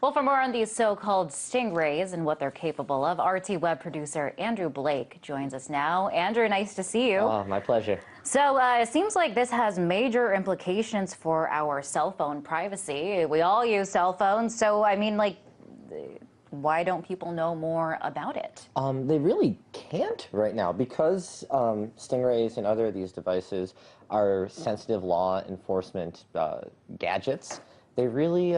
Well, for more on these so-called stingrays and what they're capable of, RT web producer Andrew Blake joins us now. Andrew, nice to see you. Oh, my pleasure. So it seems like this has major implications for our cell phone privacy. We all use cell phones, so I mean, like, why don't people know more about it? They really can't right now because stingrays and other of these devices are sensitive law enforcement gadgets. They really,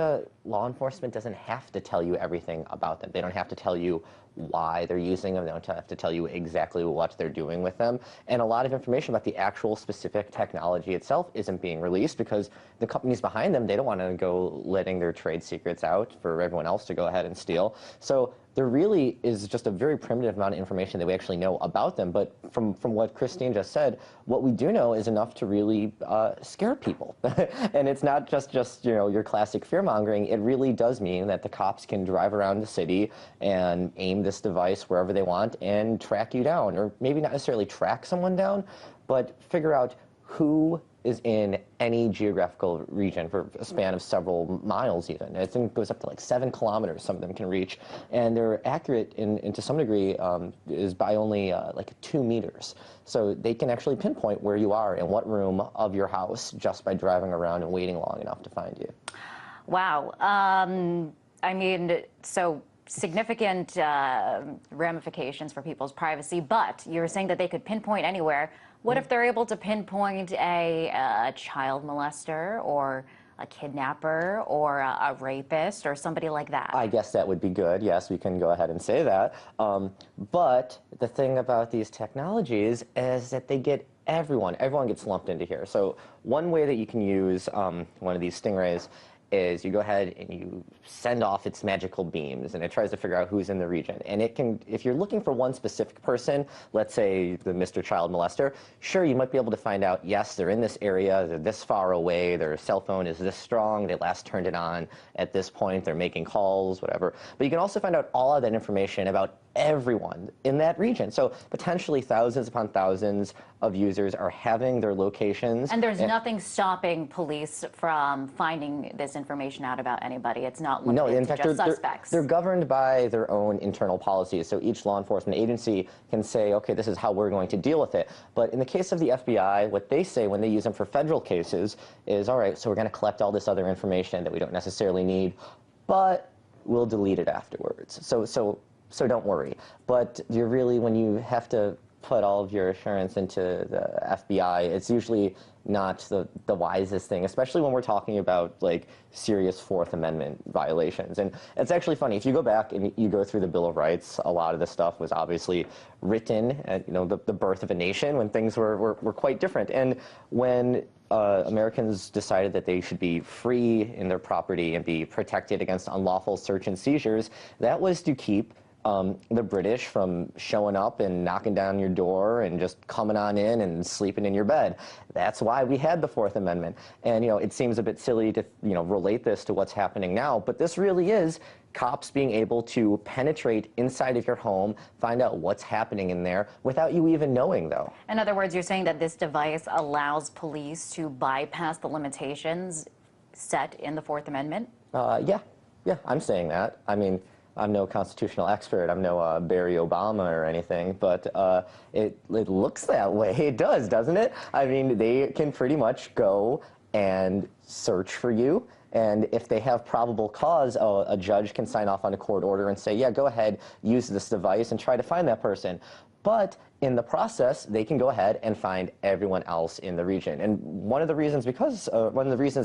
law enforcement doesn't have to tell you everything about them. They don't have to tell you why they're using them. They don't have to tell you exactly what they're doing with them. And a lot of information about the actual specific technology itself isn't being released because the companies behind them, they don't want to go letting their trade secrets out for everyone else to go ahead and steal. So there really is just a very primitive amount of information that we actually know about them. But from what Christine just said, what we do know is enough to really scare people. And it's not just you know, your classic fear-mongering. It really does mean that the cops can drive around the city and aim this device wherever they want and track you down. Or maybe not necessarily track someone down, but figure out who is in any geographical region for a span of several miles even. I think it goes up to like 7 kilometers some of them can reach. And they're accurate to some degree is by only like 2 meters. So they can actually pinpoint where you are in what room of your house just by driving around and waiting long enough to find you. Wow. I mean, so significant ramifications for people's privacy, but you're saying that they could pinpoint anywhere. What if they're able to pinpoint a child molester or a kidnapper or a rapist or somebody like that? I guess that would be good. Yes, we can go ahead and say that. But the thing about these technologies is that they get everyone. Everyone gets lumped into here. So one way that you can use one of these stingrays is you go ahead and you send off its magical beams, and it tries to figure out who's in the region. And it can, if you're looking for one specific person, let's say the Mr. Child Molester, sure, you might be able to find out, yes, they're in this area, they're this far away, their cell phone is this strong, they last turned it on at this point, they're making calls, whatever. But you can also find out all of that information about everyone in that region. So potentially thousands upon thousands of users are having their locations. And there's nothing stopping police from finding this information out about anybody. It's not limited to just suspects. They're governed by their own internal policies. So each law enforcement agency can say, okay, this is how we're going to deal with it. But in the case of the FBI, what they say when they use them for federal cases is, all right, so we're going to collect all this other information that we don't necessarily need, but we'll delete it afterwards. So don't worry. But you're really, when you have to put all of your assurance into the FBI, it's usually not the wisest thing, especially when we're talking about like serious Fourth Amendment violations. And it's actually funny, if you go back and you go through the Bill of Rights, a lot of this stuff was obviously written at, you know, the birth of a nation when things were quite different. And when Americans decided that they should be free in their property and be protected against unlawful search and seizures, that was to keep the British from showing up and knocking down your door and just coming on in and sleeping in your bed. That's why we had the Fourth Amendment. And, you know, it seems a bit silly to, you know, relate this to what's happening now, but this really is cops being able to penetrate inside of your home, find out what's happening in there without you even knowing, though. In other words, you're saying that this device allows police to bypass the limitations set in the Fourth Amendment? Yeah, I'm saying that. I mean, I'm no constitutional expert. I'm no Barry Obama or anything, but it looks that way. It does, doesn't it? I mean, they can pretty much go and search for you. And if they have probable cause, a judge can sign off on a court order and say, yeah, go ahead, use this device and try to find that person. But in the process, they can go ahead and find everyone else in the region. And one of the reasons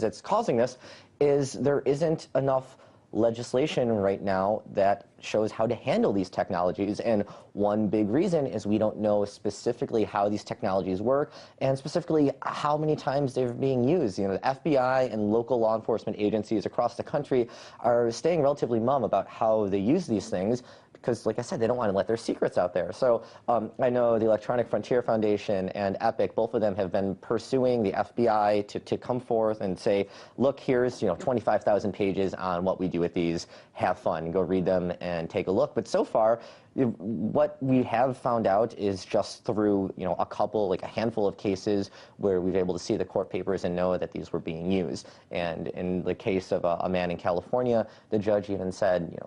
it's causing this is there isn't enough legislation right now that shows how to handle these technologies, and one big reason is we don't know specifically how these technologies work and specifically how many times they're being used. You know, the FBI and local law enforcement agencies across the country are staying relatively mum about how they use these things because, like I said, they don't want to let their secrets out there. So I know the Electronic Frontier Foundation and Epic, both of them have been pursuing the FBI to come forth and say, look, here's 25,000 pages on what we do with these. Have fun, go read them and take a look. But so far, what we have found out is just through a handful of cases where we've been able to see the court papers and know that these were being used. And in the case of a man in California, the judge even said,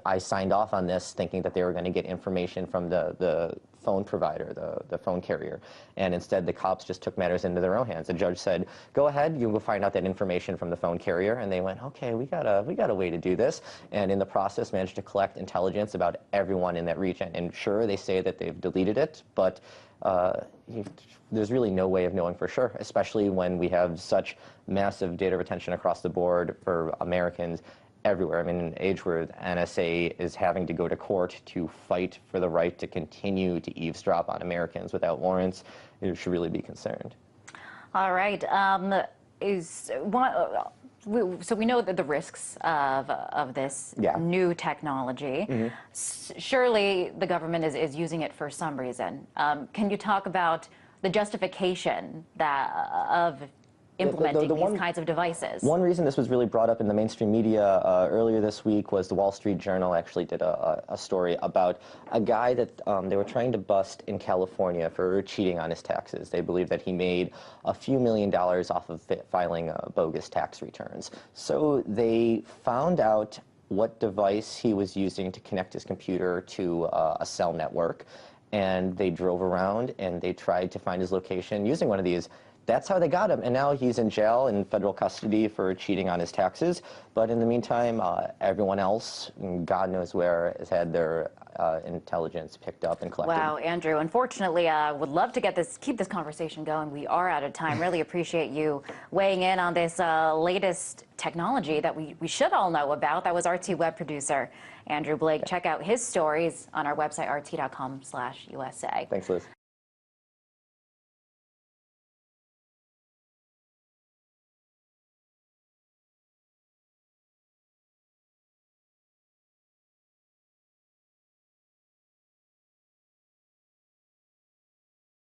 I signed off on this thinking that they were going to get information from the phone provider, the phone carrier, and instead the cops just took matters into their own hands. The judge said, go ahead, you will find out that information from the phone carrier, and they went, okay, we got a way to do this, and in the process managed to collect intelligence about everyone in that region. And sure, they say that they've deleted it, but there's really no way of knowing for sure, especially when we have such massive data retention across the board for Americans everywhere. I mean, in an age where the NSA is having to go to court to fight for the right to continue to eavesdrop on Americans without warrants, it should really be concerned. All right. So we know that the risks of this new technology. Surely the government is using it for some reason. Can you talk about the justification of implementing these kinds of devices? One reason this was really brought up in the mainstream media earlier this week was the Wall Street Journal actually did a story about a guy that they were trying to bust in California for cheating on his taxes. They believe that he made a few $1 million off of filing bogus tax returns. So they found out what device he was using to connect his computer to a cell network, and they drove around and they tried to find his location using one of these. That's how they got him, and now he's in jail in federal custody for cheating on his taxes. But in the meantime, everyone else, God knows where, has had their intelligence picked up and collected. Wow, Andrew. Unfortunately, would love to keep this conversation going. We are out of time. Really appreciate you weighing in on this latest technology that we should all know about. That was RT web producer Andrew Blake. Check out his stories on our website, rt.com/USA. Thanks, Liz.